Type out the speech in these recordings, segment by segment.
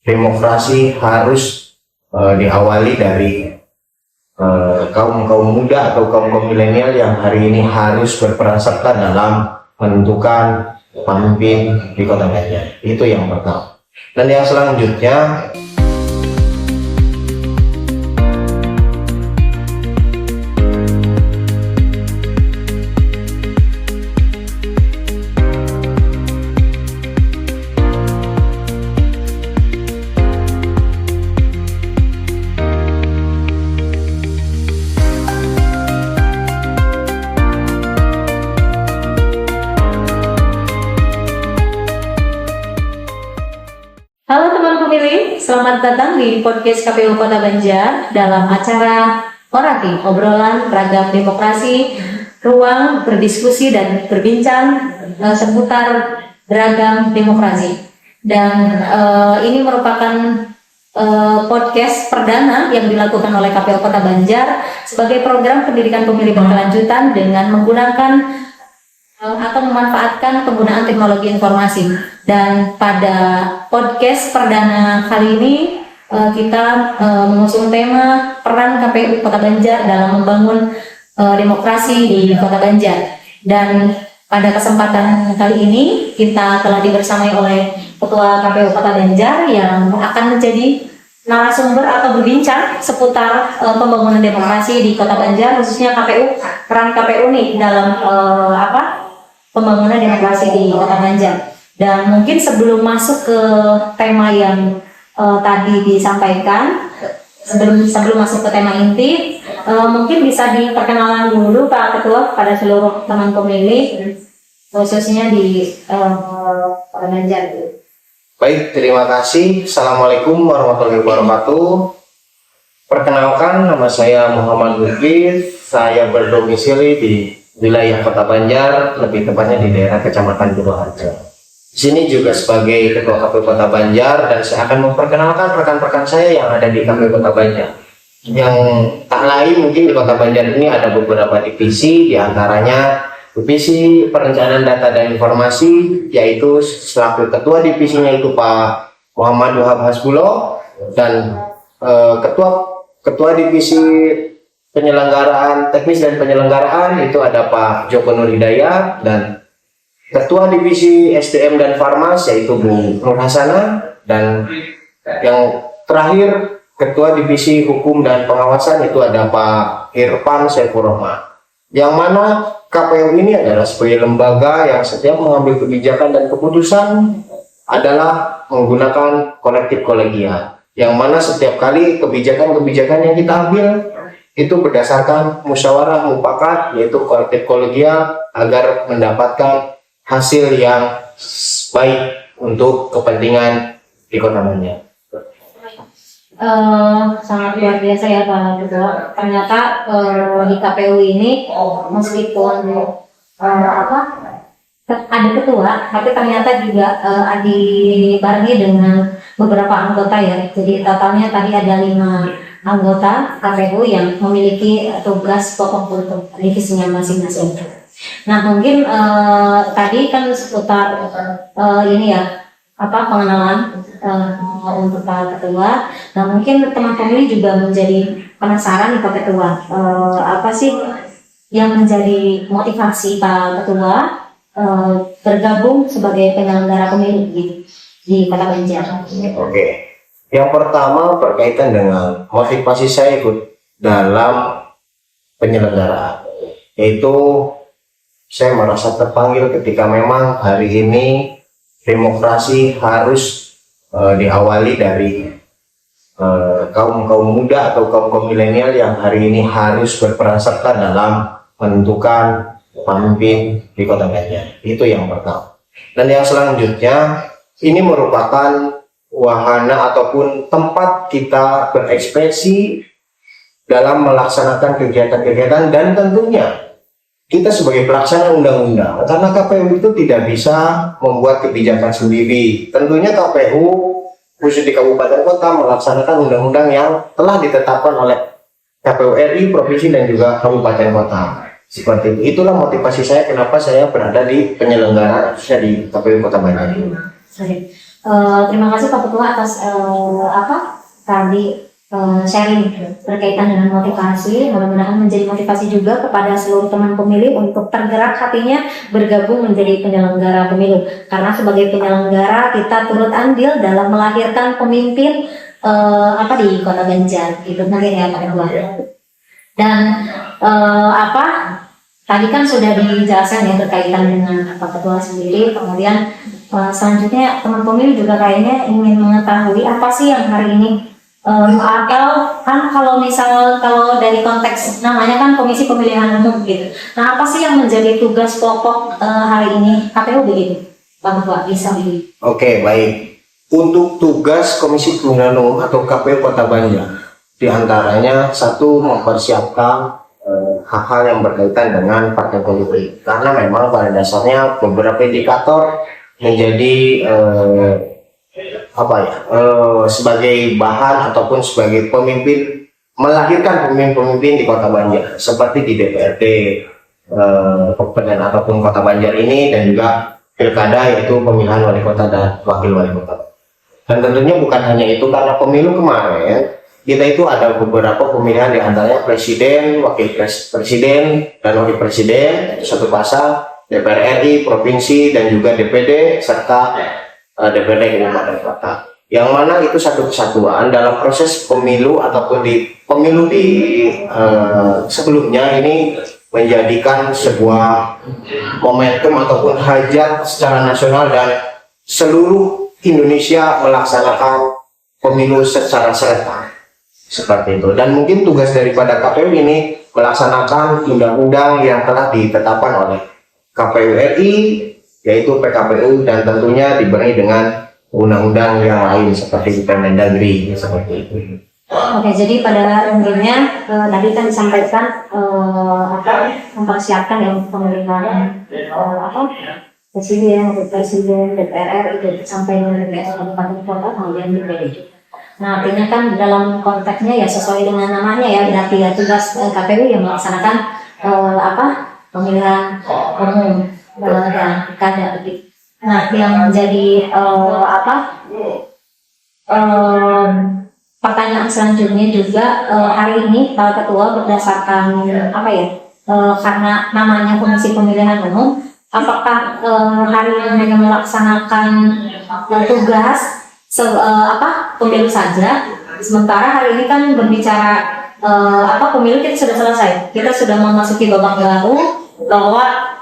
demokrasi harus diawali dari kaum muda atau kaum milenial yang hari ini harus berperan serta dalam menentukan pemimpin di Kota Banjar. Itu yang pertama. Dan yang selanjutnya, halo teman pemilih, selamat datang di podcast KPU Kota Banjar dalam acara Orati, obrolan ragam demokrasi, ruang berdiskusi dan berbincang seputar beragam demokrasi. Dan ini merupakan podcast perdana yang dilakukan oleh KPU Kota Banjar sebagai program pendidikan pemilih berkelanjutan dengan menggunakan atau memanfaatkan penggunaan teknologi informasi. Dan pada podcast perdana kali ini kita mengusung tema peran KPU Kota Banjar dalam membangun demokrasi di Kota Banjar. Dan pada kesempatan kali ini kita telah dibersamai oleh Ketua KPU Kota Banjar yang akan menjadi narasumber atau berbincang seputar pembangunan demokrasi di Kota Banjar, khususnya KPU, peran KPU nih dalam pembangunan demokrasi di Kota Banjar. Dan mungkin sebelum masuk ke tema yang tadi disampaikan, sebelum masuk ke tema inti, mungkin bisa diperkenalkan dulu Pak Ketua pada seluruh teman pemilih, khususnya di Kota Banjar. baik, terima kasih. Assalamualaikum warahmatullahi wabarakatuh. Perkenalkan, nama saya Muhammad Lutfi. Saya berdomisili di wilayah Kota Banjar, lebih tepatnya di daerah Kecamatan Purwoharjo. Di sini juga sebagai Ketua KPU Kota Banjar, dan saya akan memperkenalkan rekan-rekan saya yang ada di KPU Kota Banjar. Yang tak lain mungkin di Kota Banjar ini ada beberapa divisi, diantaranya Divisi Perencanaan Data dan Informasi, yaitu selaku Ketua divisinya itu Pak Muhammad Wahab Hasbulo, dan Ketua Divisi Penyelenggaraan Teknis dan Penyelenggaraan itu ada Pak Joko Nur Hidayat, dan Ketua Divisi SDM dan Farmas yaitu Bu Nur Hasana, dan yang terakhir Ketua Divisi Hukum dan Pengawasan itu ada Pak Irfan Saifur Rahman. Yang mana KPU ini adalah sebagai lembaga yang setiap mengambil kebijakan dan keputusan adalah menggunakan kolektif kolegial, yang mana setiap kali kebijakan-kebijakan yang kita ambil itu berdasarkan musyawarah mufakat, yaitu kolektif kolegial, agar mendapatkan hasil yang baik untuk kepentingan di Kota Banjar. Sangat luar biasa ya Pak Ketua. Ternyata di KPU ini meskipun ada ketua, tapi ternyata juga dibarengi dengan beberapa anggota ya. Jadi totalnya tadi ada 5 anggota KPU yang memiliki tugas pokok untuk divisinya masing-masing. Nah mungkin tadi kan seputar pengenalan untuk Pak Ketua. Nah mungkin teman pemilih juga menjadi penasaran nih Pak Ketua, apa sih yang menjadi motivasi Pak Ketua bergabung sebagai penyelenggara pemilu di Kota Banjar? Oke. Yang pertama berkaitan dengan motivasi saya ikut dalam penyelenggaraan, yaitu saya merasa terpanggil ketika memang hari ini demokrasi harus diawali dari kaum muda atau kaum milenial yang hari ini harus berperan serta dalam menentukan pemimpin di Kota Banjar. Itu yang pertama. Dan yang selanjutnya, ini merupakan wahana ataupun tempat kita berekspresi dalam melaksanakan kegiatan-kegiatan, dan tentunya kita sebagai pelaksana undang-undang, karena KPU itu tidak bisa membuat kebijakan sendiri. Tentunya KPU khusus di kabupaten kota melaksanakan undang-undang yang telah ditetapkan oleh KPU RI, provinsi, dan juga kabupaten kota. Seperti itu. Itulah motivasi saya kenapa saya berada di penyelenggaraan khususnya di KPU Kota Banjar. Terima kasih Pak Ketua atas sharing berkaitan dengan motivasi. Mudah-mudahan menjadi motivasi juga kepada seluruh teman pemilih untuk tergerak hatinya bergabung menjadi penyelenggara pemilu. Karena sebagai penyelenggara kita turut andil dalam melahirkan pemimpin di Kota Banjar. Itu mungkin ya Pak Ketua. Dan tadi kan sudah dijelaskan ya berkaitan dengan Pak Ketua sendiri. Kemudian selanjutnya teman pemilih juga kayaknya ingin mengetahui apa sih yang hari ini atau kan kalau dari konteks namanya kan Komisi Pemilihan Umum gitu. Nah, apa sih yang menjadi tugas pokok hari ini KPU begitu, Pak Ketua? Bisa begitu. Oke, baik. Untuk tugas Komisi Pemilihan Umum atau KPU Kota Banjar, diantaranya satu, mempersiapkan hal-hal yang berkaitan dengan partai politik. Karena memang pada dasarnya beberapa indikator menjadi sebagai bahan ataupun sebagai pemimpin, melahirkan pemimpin-pemimpin di Kota Banjar seperti di DPRD ataupun Kota Banjar ini, dan juga pilkada yaitu pemilihan wali kota dan wakil wali kota. Dan tentunya bukan hanya itu, karena pemilu kemarin kita itu ada beberapa pemilihan, di antaranya presiden, wakil presiden dan wakil presiden satu pasang, DPR RI, provinsi, dan juga DPD serta DPRD kabupaten kota, yang mana itu satu kesatuan dalam proses pemilu ataupun di pemilu sebelumnya ini menjadikan sebuah momentum ataupun hajat secara nasional dan seluruh Indonesia melaksanakan pemilu secara serentak seperti itu. Dan mungkin tugas daripada KPU ini melaksanakan undang-undang yang telah ditetapkan oleh KPU RI, yaitu PKPU, dan tentunya diberi dengan undang-undang yang lain seperti Permendagri seperti itu. Oke, jadi pada intinya tadi kan disampaikan mempersiapkan yang pemilihan presiden, DPR RI sampai dengan DPR kabupaten kota, kemudian DPD juga. Nah, artinya kan dalam konteksnya ya sesuai dengan namanya ya, berarti ya tugas KPU yang melaksanakan pemilihan umum dan pilkada begitu. Nah, yang menjadi pertanyaan selanjutnya juga hari ini Pak Ketua, berdasarkan karena namanya Komisi Pemilihan Umum, apakah hari ini hanya melaksanakan tugas pemilu saja, sementara hari ini kan berbicara pemilu kita sudah selesai, kita sudah memasuki babak baru, bahwa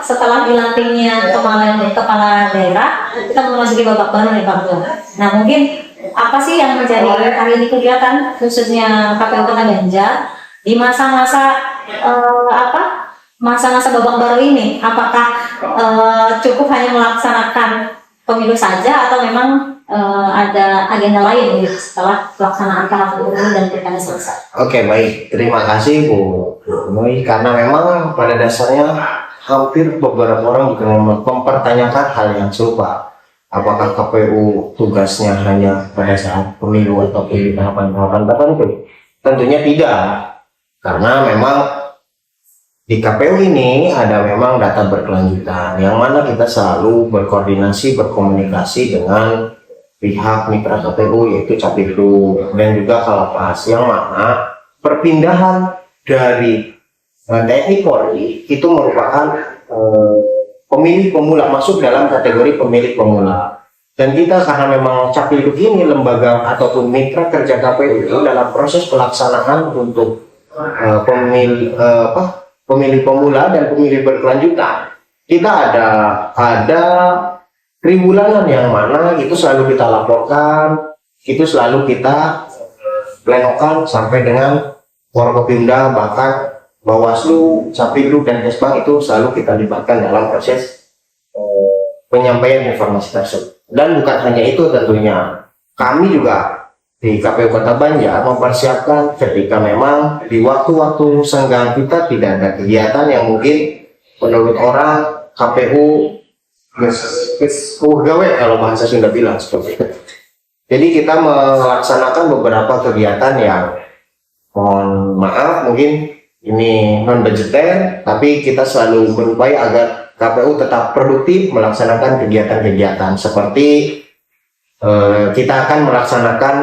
setelah dilantiknya kepala daerah, kita memasuki babak baru nih Pak Ketua. Nah, mungkin apa sih yang menjadi hari ini kegiatan khususnya KPU Kota Banjar di masa-masa babak baru ini? Apakah cukup hanya melaksanakan pemilu saja atau memang ada agenda lain gitu setelah pelaksanaan tahap pemilu dan pilkada selesai? Oke, baik. Terima kasih Bu Noi, karena memang pada dasarnya hampir beberapa orang juga mempertanyakan hal yang serupa. Apakah KPU tugasnya hanya pada saat pemilu atau di tahapan-tahapan tertentu? Tentunya tidak, karena memang di KPU ini ada memang data berkelanjutan, yang mana kita selalu berkoordinasi, berkomunikasi dengan pihak mitra KPU, yaitu Capildu dan juga Kalapas, yang mana perpindahan dari TNI Polri itu merupakan pemilih pemula, masuk dalam kategori pemilih pemula. Dan kita karena memang Capildu ini lembaga ataupun mitra kerja KPU dalam proses pelaksanaan untuk pemilih pemula dan pemilih berkelanjutan, kita ada tribulanan yang mana itu selalu kita laporkan, itu selalu kita plenokan sampai dengan Forkopimda, bahkan Bawaslu, Capildu, dan Kesbang itu selalu kita libatkan dalam proses penyampaian informasi tersebut. Dan bukan hanya itu, tentunya kami juga di KPU Kota Banjar mempersiapkan ketika memang di waktu-waktu senggang kita tidak ada kegiatan yang mungkin menurut orang KPU gawe kalau bahasa Sunda bilang seperti itu. Jadi kita melaksanakan beberapa kegiatan yang mohon maaf mungkin ini non budgeter, tapi kita selalu berupaya agar KPU tetap produktif melaksanakan kegiatan-kegiatan seperti kita akan melaksanakan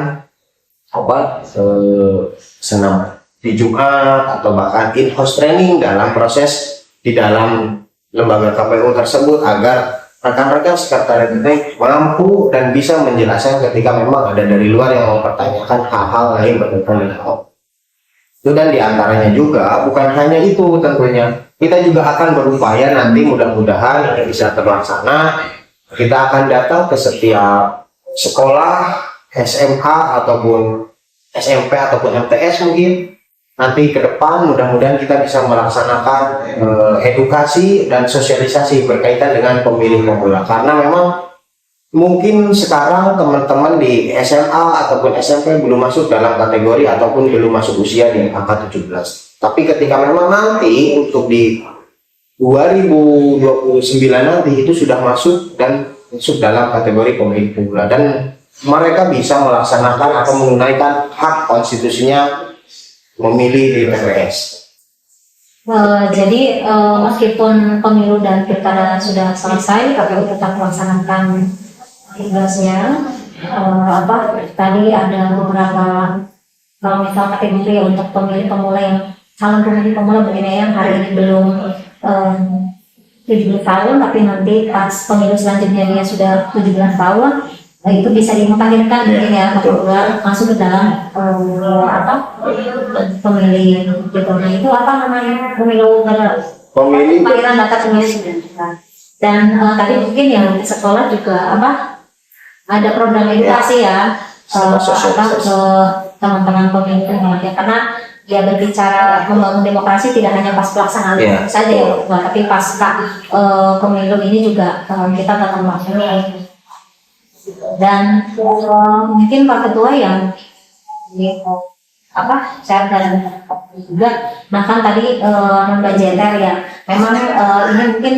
senam di Jumat atau bahkan in-house training dalam proses di dalam lembaga KPU tersebut agar rekan-rekan sekretariat itu mampu dan bisa menjelaskan ketika memang ada dari luar yang mempertanyakan hal-hal lain berkaitan dengan itu. Dan diantaranya juga bukan hanya itu, tentunya kita juga akan berupaya nanti mudah-mudahan ini bisa terlaksana. Kita akan datang ke setiap sekolah SMA ataupun SMP ataupun MTS mungkin nanti ke depan, mudah-mudahan kita bisa melaksanakan edukasi dan sosialisasi berkaitan dengan pemilih pemula, karena memang mungkin sekarang teman-teman di SMA ataupun SMP belum masuk dalam kategori ataupun belum masuk usia di angka 17. Tapi ketika memang nanti untuk di 2029 nanti itu sudah masuk dan masuk dalam kategori pemilih pemula dan mereka bisa melaksanakan atau menunaikan hak konstitusinya memilih di TPS. Jadi meskipun pemilu dan pilkada sudah selesai, KPU tetap melaksanakan tugasnya. Tadi ada beberapa kalau misal kategori untuk pemilih pemula yang calon pemilih pemula begini yang hari ini belum 17 tahun, tapi nanti pas pemilu selanjutnya dia sudah 17 tahun. Itu bisa dimutakhirkan mungkin ya keluar masuk ke dalam pemilih gitu. Nah itu apa namanya pemilu pemilihan data pemilih. Dan tadi mungkin yang di sekolah juga ada program edukasi ya ke teman-teman pemilih ya, karena dia berbicara membangun demokrasi tidak hanya pas pelaksanaan saja ya, tapi pasca pemilu ini juga kita tetap melakukan. Dan mungkin Pak Ketua yang saya dan juga bahkan tadi non budgeter ya, memang ini mungkin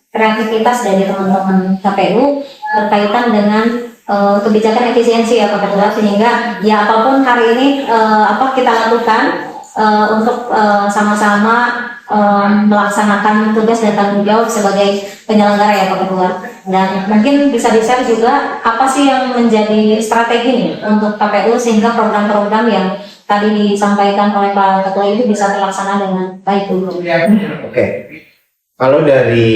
kreativitas dari teman-teman KPU berkaitan dengan kebijakan efisiensi ya Pak Ketua, sehingga ya apapun hari ini kita lakukan untuk sama-sama melaksanakan tugas dan tanggung jawab sebagai penyelenggara ya Pak Ketua. Dan mungkin bisa di-share juga apa sih yang menjadi strategi nih untuk KPU sehingga program-program yang tadi disampaikan oleh Pak Ketua itu bisa terlaksana dengan baik dulu. Oke. Kalau dari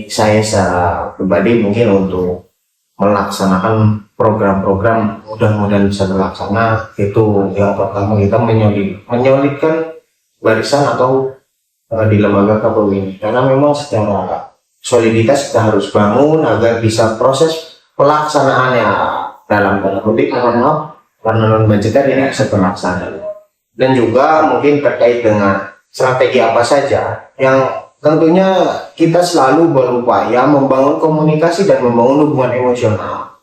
saya secara pribadi mungkin untuk melaksanakan program-program mudah-mudahan bisa terlaksana, itu yang pertama kita menyolidkan barisan atau di lembaga KPU ini, karena memang secara soliditas kita harus bangun agar bisa proses pelaksanaannya dalam tanda kutip karena non budgeter ini bisa terlaksana. Dan juga mungkin terkait dengan strategi apa saja yang tentunya kita selalu berupaya membangun komunikasi dan membangun hubungan emosional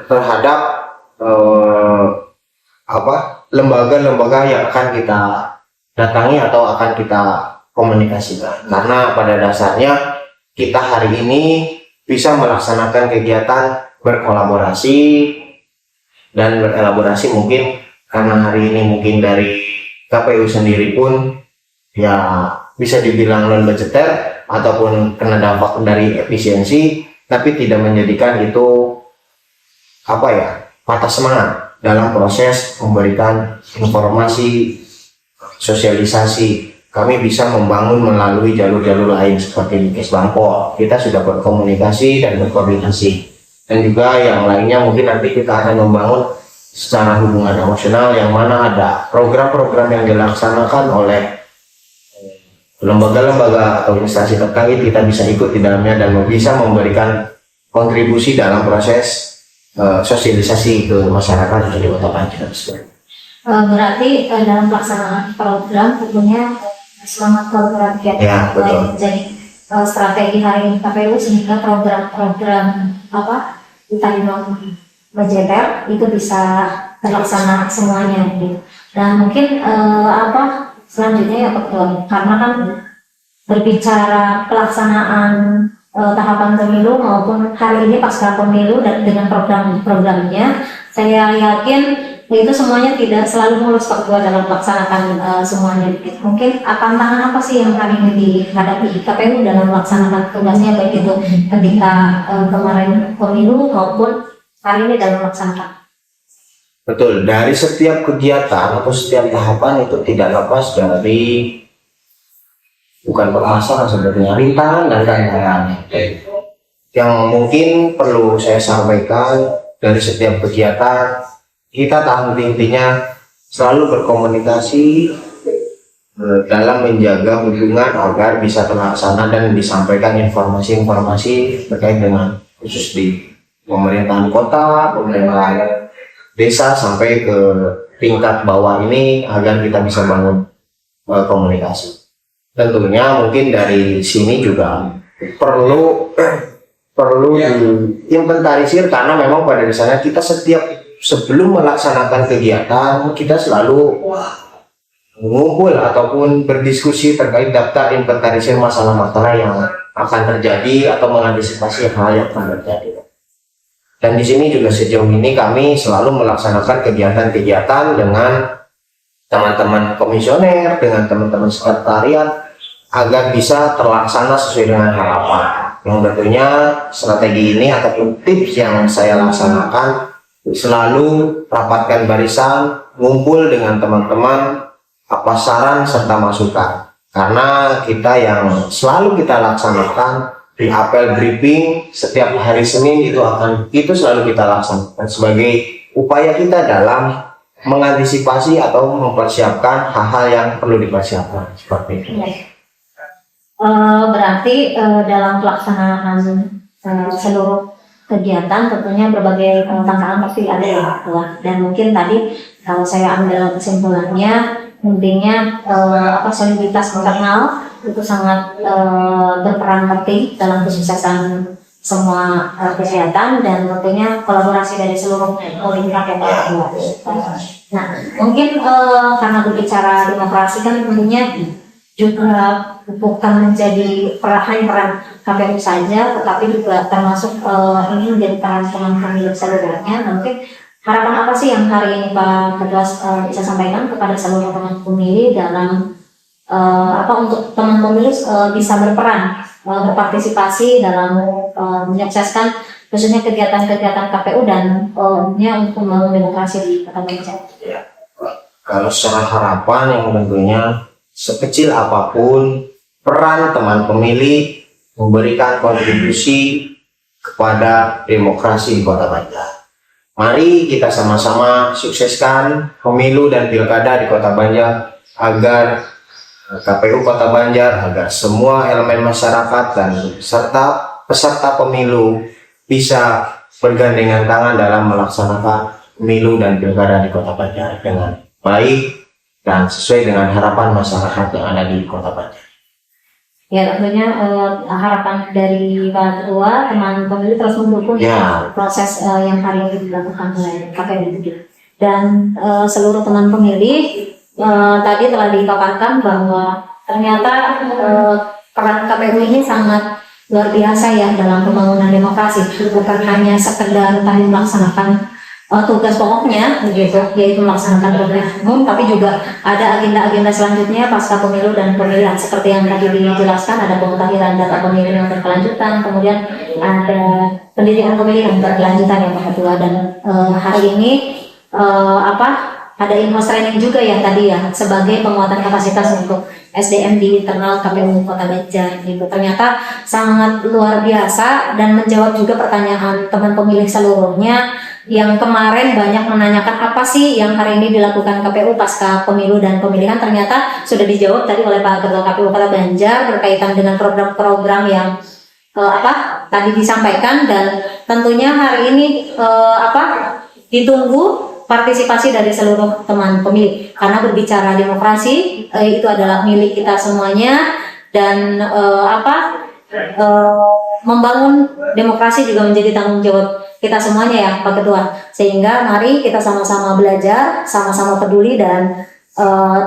terhadap lembaga-lembaga yang akan kita datangi atau akan kita komunikasikan, karena pada dasarnya kita hari ini bisa melaksanakan kegiatan berkolaborasi dan berelaborasi mungkin karena hari ini mungkin dari KPU sendiri pun ya bisa dibilang non budgeter ataupun kena dampak dari efisiensi, tapi tidak menjadikan itu patah semangat dalam proses memberikan informasi sosialisasi. Kami bisa membangun melalui jalur-jalur lain seperti di Kesbangpol. Kita sudah berkomunikasi dan berkoordinasi. Dan juga yang lainnya mungkin nanti kita akan membangun secara hubungan emosional yang mana ada program-program yang dilaksanakan oleh lembaga-lembaga atau instansi terkait, kita bisa ikut di dalamnya dan bisa memberikan kontribusi dalam proses sosialisasi ke masyarakat di Kota Banjar. Berarti dalam pelaksanaan program tentunya semangat kolaborasi ya, betul. Jadi strategi hari ini KPU sehingga program-program tadi budgeter itu bisa terlaksana semuanya gitu. Dan mungkin selanjutnya ya Pak Ketua, karena kan berbicara pelaksanaan tahapan pemilu maupun hari ini pasca pemilu dan dengan program-programnya, saya yakin itu semuanya tidak selalu mulus Pak Ketua dalam melaksanakan semuanya. Mungkin tantangan apa sih yang hari ini dihadapi KPU dalam melaksanakan tugasnya, baik itu ketika kemarin pemilu maupun hari ini dalam melaksanakan? Betul, dari setiap kegiatan atau setiap tahapan itu tidak lepas dari bukan permasalahan sebenarnya, rintangan dan tantangan. Yang mungkin perlu saya sampaikan dari setiap kegiatan, kita tahan intinya selalu berkomunikasi dalam menjaga hubungan agar bisa terlaksana dan disampaikan informasi-informasi terkait dengan khusus di pemerintahan kota, pemerintahan desa sampai ke tingkat bawah ini agar kita bisa bangun komunikasi. Tentunya mungkin dari sini juga perlu diinventarisir, karena memang pada dasarnya kita sebelum melaksanakan kegiatan kita selalu mengumpul ataupun berdiskusi terkait daftar inventarisir masalah-masalah yang akan terjadi atau mengantisipasi hal yang akan terjadi. Dan di sini juga sejauh ini kami selalu melaksanakan kegiatan-kegiatan dengan teman-teman komisioner, dengan teman-teman sekretariat agar bisa terlaksana sesuai dengan harapan. Yang tentunya strategi ini ataupun tips yang saya laksanakan selalu rapatkan barisan, ngumpul dengan teman-teman, apa saran serta masukan. Karena kita yang selalu kita laksanakan di apel briefing setiap hari Senin itu selalu kita laksanakan sebagai upaya kita dalam mengantisipasi atau mempersiapkan hal-hal yang perlu dipersiapkan seperti itu. Berarti dalam pelaksanaan seluruh kegiatan tentunya berbagai tantangan pasti ada ya Pak Ketua. Dan mungkin tadi kalau saya ambil kesimpulannya, intinya soliditas internal itu sangat berperan penting dalam kesuksesan semua kegiatan, dan tentunya kolaborasi dari seluruh pihak yang berkepentingan. Nah, mungkin karena berbicara demokrasi kan tentunya juga bukan menjadi peran KPU saja, tetapi juga termasuk ini menjadi peran teman-teman pemilu seluruhnya. Nah, mungkin harapan apa sih yang hari ini Pak Ketua bisa sampaikan kepada seluruh teman pemilih dalam untuk teman pemilih bisa berperan berpartisipasi dalam menyukseskan khususnya kegiatan-kegiatan KPU dan untuk membangun demokrasi di Kota Banjar? Kalau secara harapan yang tentunya sekecil apapun peran teman pemilih memberikan kontribusi kepada demokrasi di Kota Banjar. Mari kita sama-sama sukseskan pemilu dan pilkada di Kota Banjar agar KPU Kota Banjar, agar semua elemen masyarakat dan serta peserta pemilu bisa bergandengan tangan dalam melaksanakan pemilu dan pilkada di Kota Banjar dengan baik dan sesuai dengan harapan masyarakat yang ada di Kota Banjar. Ya, tentunya harapan dari Pak Ketua, teman pemilih terus mendukung proses yang hari ini dilakukan oleh KPU dan seluruh teman pemilih. Tadi telah dipaparkan bahwa ternyata peran KPU ini sangat luar biasa ya dalam pembangunan demokrasi, bukan hanya sekedar tadi melaksanakan tugas pokoknya begitu, yaitu melaksanakan program umum, tapi juga ada agenda-agenda selanjutnya pasca pemilu dan pemilihan seperti yang tadi dijelaskan. Ada pemutahiran data pemilih yang berkelanjutan, kemudian ada pendidikan pemilih yang berkelanjutan yang Pak Ketua, dan hari ini ada in-house training juga ya tadi ya sebagai penguatan kapasitas untuk SDM di internal KPU Kota Banjar gitu. Ternyata sangat luar biasa dan menjawab juga pertanyaan teman pemilih seluruhnya yang kemarin banyak menanyakan apa sih yang hari ini dilakukan KPU pasca pemilu dan pemilihan. Ternyata sudah dijawab tadi oleh Pak Ketua KPU Kota Banjar berkaitan dengan program-program yang tadi disampaikan, dan tentunya hari ini ditunggu partisipasi dari seluruh teman pemilih, karena berbicara demokrasi itu adalah milik kita semuanya, dan membangun demokrasi juga menjadi tanggung jawab kita semuanya ya Pak Ketua. Sehingga mari kita sama-sama belajar, sama-sama peduli, dan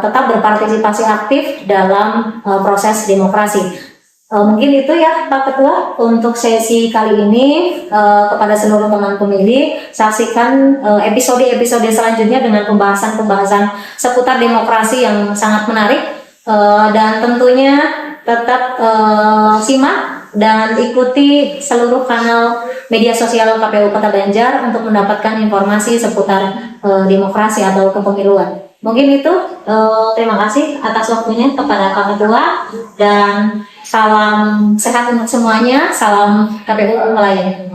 tetap berpartisipasi aktif dalam proses demokrasi. Mungkin itu ya Pak Ketua untuk sesi kali ini. Kepada seluruh teman pemilih, saksikan episode-episode selanjutnya dengan pembahasan-pembahasan seputar demokrasi yang sangat menarik. Dan tentunya tetap simak dan ikuti seluruh kanal media sosial KPU Kota Banjar untuk mendapatkan informasi seputar demokrasi atau kepemiluan. Mungkin itu, terima kasih atas waktunya kepada Pak Ketua, dan salam sehat untuk semuanya, salam KPU melayani.